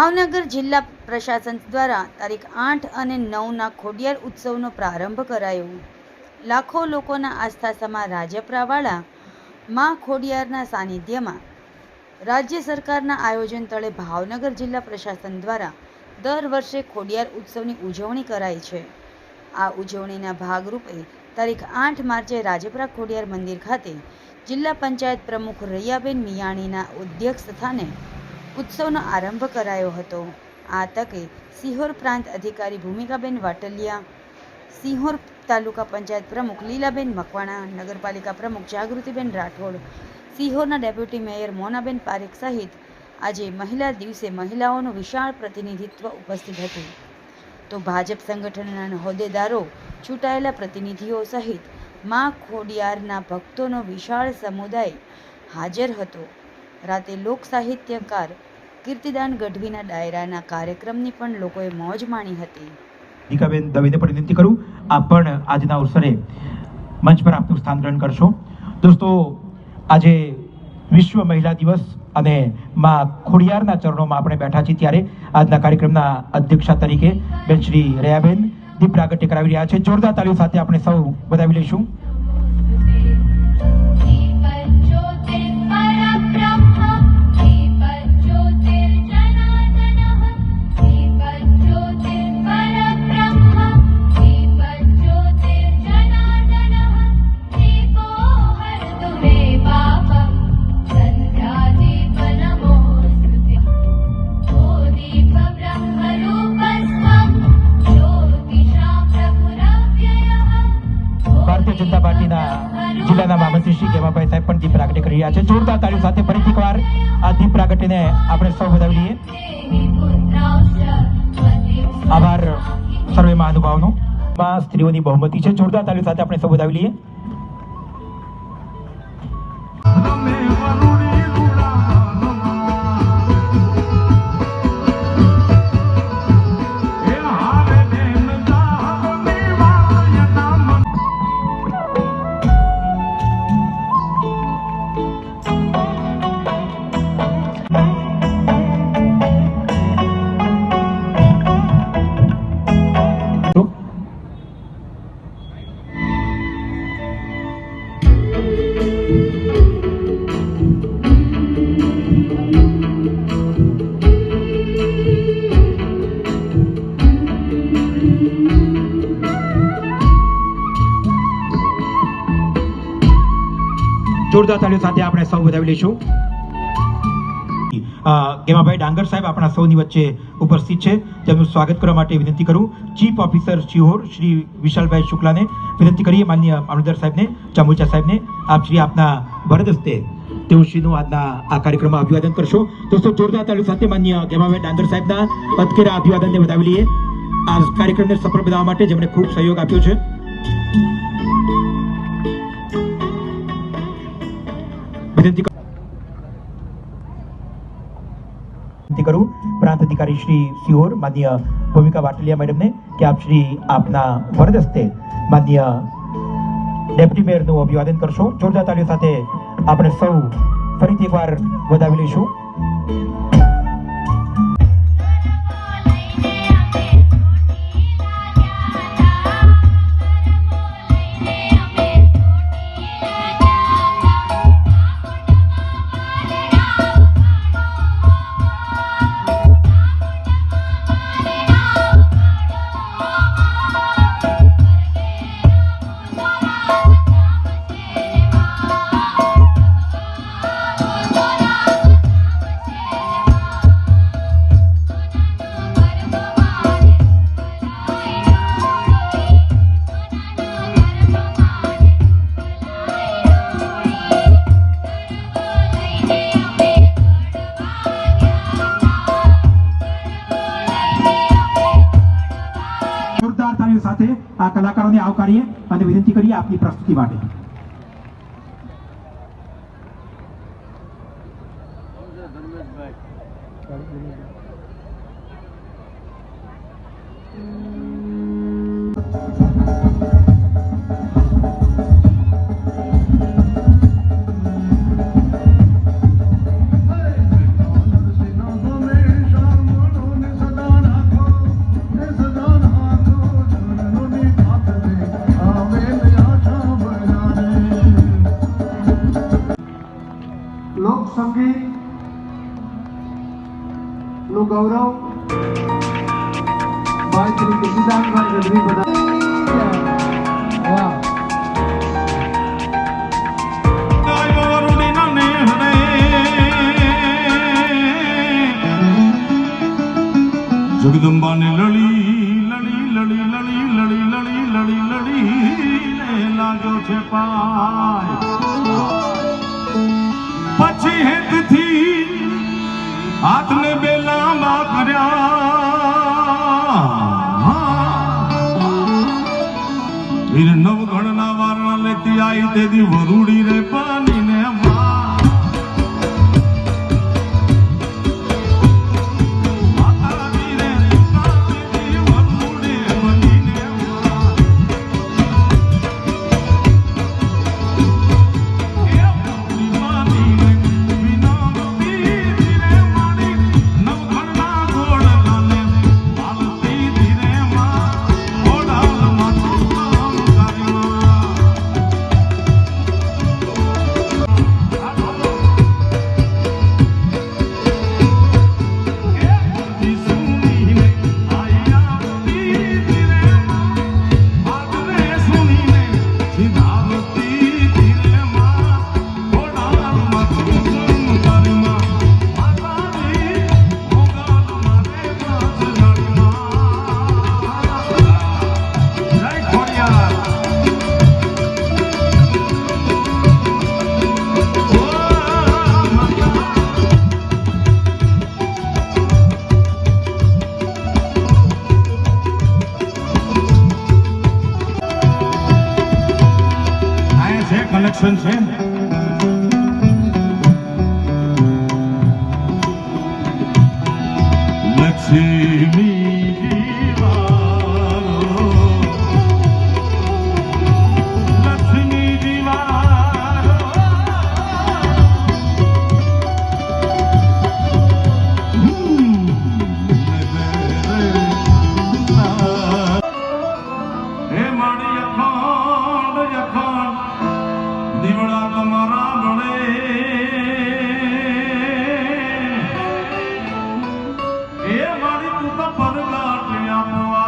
ભાવનગર જિલ્લા પ્રશાસન દ્વારા તારીખ 8 અને 9ના ખોડિયાર ઉત્સવનો પ્રારંભ કરાયો। લાખો લોકોના આસ્થાસમા રાજપરાવાળા માં ખોડિયારના સાનિધ્યમાં રાજ્ય સરકારના આયોજન તળે ભાવનગર જિલ્લા પ્રશાસન દ્વારા દર વર્ષે ખોડિયાર ઉત્સવની ઉજવણી કરાય છે। આ ઉજવણીના ભાગરૂપે તારીખ 8 માર્ચે રાજપરા ખોડિયાર મંદિર ખાતે જિલ્લા પંચાયત પ્રમુખ રૈયાબેન મિયાણીના અધ્યક્ષ સ્થાને ઉત્સવનો આરંભ કરાયો હતો। આ તકે સિહોર પ્રાંત અધિકારી ભૂમિકાબેન વાટલિયા, સિહોર તાલુકા પંચાયત પ્રમુખ લીલાબેન મકવાણા, નગરપાલિકા પ્રમુખ જાગૃતિબેન રાઠોડ, સિહોરના ડેપ્યુટી મેયર મોનાબેન પારેખ સહિત આજે મહિલા દિવસે મહિલાઓનું વિશાળ પ્રતિનિધિત્વ ઉપસ્થિત હતું। તો ભાજપ સંગઠનના હોદ્દેદારો, ચૂંટાયેલા પ્રતિનિધિઓ સહિત માં ખોડિયારના ભક્તોનો વિશાળ સમુદાય હાજર હતો। રાતે લોક સાહિત્યકાર કીર્તિદાન ગઢવીના ડાયરાના કાર્યક્રમની પણ લોકોએ મોજ માણી હતી। દીકાબેન દવેને પણ વિનંતી કરું, આપ પણ આજના અવસરે મંચ પર આપનું સ્થાન ગ્રહણ કરશો। દોસ્તો, આજે વિશ્વ મહિલા દિવસ અને માં ખોડિયારના ચરણોમાં આપણે બેઠા છીએ, ત્યારે આજના કાર્યક્રમના અધ્યક્ષા તરીકે બેન શ્રી રૈયાબેન દીપ પ્રાગટ્ય કરાવી રહ્યા છે। જોરદાર તાળીઓ સાથે આપણે સૌ વધાવી લઈશું। જનતા પાર્ટીના જિલ્લાના મહામંત્રી શ્રી ગેમાભાઈ સાહેબ પણ દીપ પ્રાગટ્ય કરી રહ્યા છે। જોરદાર તાળીઓ સાથે ફરીથી એકવાર આ દીપ પ્રાગટ્યને આપણે સૌ વધાવી લઈએ। આભાર સર્વે મહાનુભાવનો। સ્ત્રીઓની બહુમતી છે। જોરદાર તાળીઓ સાથે આપણે સૌ વધાવી લઈએ। જોરદાર તાળીઓ સાથે આપણે સૌ વધાવી લઈશું। ગેમાભાઈ ડાંગર સાહેબ આપણા સૌની વચ્ચે ઉપસ્થિત છે, તેમનું સ્વાગત કરવા માટે વિનંતી કરું। ચીફ ઓફિસર સિહોર શ્રી વિશાલભાઈ શુક્લાને વિનંતી કરીએ, માનનીય મામલતદાર સાહેબને, ચામુચા સાહેબને, આપ શ્રી આપના વરદ હસ્તે તેઓશ્રીનું આજના આ કાર્યક્રમમાં અભિવાદન કરશો। દોસ્તો, જોરદાર તાળીઓ સાથે માનનીય ગેમાભાઈ ડાંગર સાહેબના અધકેરા અભિવાદનને વધાવી લઈએ, આ કાર્યક્રમને સફળ બનાવવા માટે જેમણે ખૂબ સહયોગ આપ્યો છે। વિનંતી કરું પ્રાંત અધિકારી શ્રી સિહોર માનનીય ભૂમિકા વાટલિયા મેડમને કે આપ શ્રી આપના વરદ હસ્તે માનનીય ડેપ્યુટી મેયરનું અભિવાદન કરશો। જોરદાર તાળીઓ સાથે આપણે સૌ ફરીથી એકવાર વધાવી લઈશું। સાથે આ કલાકારોને આવકારીએ અને વિનંતી કરીએ આપની પ્રસ્તુતિ માટે। આપણું ગૌરવ ભાઈ શ્રી કિશનદાસભાઈ ગઢવી બધા વાહ જગદંબાને લડી લડી લડી લડી લડી લડી લડી લડી લાગ્યો છે પાય પછી હેતથી હાથને બે લાંબા કર્યા વીર નવગણના વારણા લેતી આવી તેથી વરુડી રે પાણીને કલેક્શન છે લક્ષ્મી દીવારો લક્ષ્મી દીવારો હે માણી અખંડ અખંડ દીવડા તમારા બળે એ મારી તું તો પરગાટ આપવા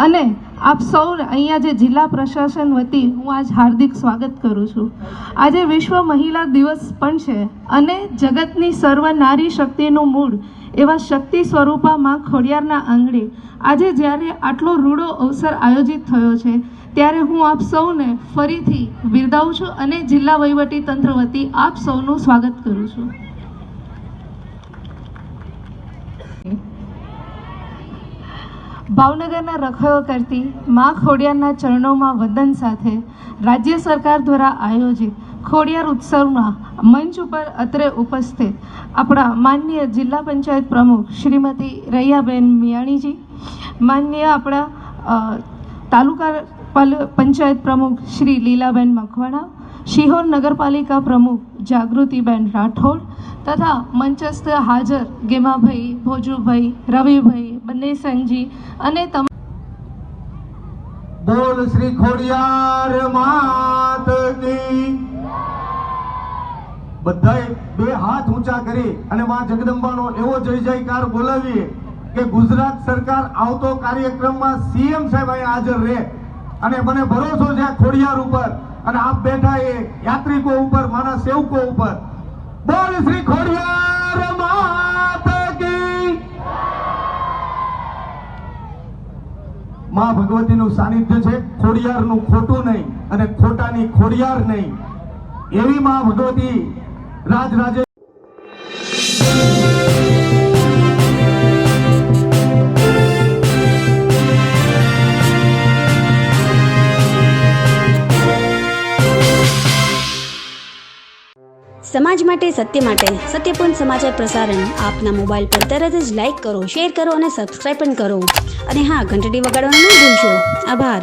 અને આપ સૌ અહીંયા જે જિલ્લા પ્રશાસન વતી હું આજ હાર્દિક સ્વાગત કરું છું. આજે વિશ્વ મહિલા દિવસ પણ છે અને જગતની સર્વ નારી શક્તિનું મૂળ એવા શક્તિ સ્વરૂપા માં ખોડિયારના આંગણે આજે જ્યારે આટલો રૂડો અવસર આયોજિત થયો છે ત્યારે હું આપ સૌને ફરીથી બિરદાવું છું અને જિલ્લા વહીવટી તંત્ર વતી આપ સૌનું સ્વાગત કરું છું. ભાવનગરના રખડો કરતી માં ખોડિયારના ચરણોમાં વંદન સાથે રાજ્ય સરકાર દ્વારા આયોજિત ખોડિયાર ઉત્સવમાં મંચ ઉપર અત્રે ઉપસ્થિત આપણા માનનીય જિલ્લા પંચાયત પ્રમુખ શ્રીમતી રૈયાબેન મિયાણીજી, માનનીય આપણા તાલુકા પંચાયત પ્રમુખ શ્રી લીલાબેન મકવાણા, શિહોર નગરપાલિકા પ્રમુખ જાગૃતિબેન રાઠોડ તથા મંચસ્થ હાજર ગેમાભાઈ, ભોજુભાઈ, રવિભાઈ, બંનેસંગજી અને બોલ શ્રી ખોડિયાર માત કી. બધાએ બે હાથ ઊંચા કરી અને માં જગદંબાનો એવો જય જયકાર બોલાવીએ કે ગુજરાત સરકાર આવતો કાર્યક્રમમાં સીએમ સાહેબ અહીંયા હાજર રહે અને મને ભરોસો છે ખોડિયાર ઉપર અને આપ બેઠા એ યાત્રિકો ઉપર, મારા સેવકો ઉપર. બોલ શ્રી ખોડિયાર માત કી. માં ભગવતીનું સાનિધ્ય છે, ખોડિયારનું ખોટું નહીં અને ખોટાની ખોડિયાર નહીં. એવી માં ભગવતી રાજરાજે સમાજ માટે, સત્ય માટે, સત્યપૂર્ણ સમાચાર પ્રસારણ આપના મોબાઈલ પર તરત જ લાઈક કરો, શેર કરો અને સબસ્ક્રાઈબ પણ કરો. અને હા, ઘંટડી વગાડવાનું ન ભૂલશો. આભાર.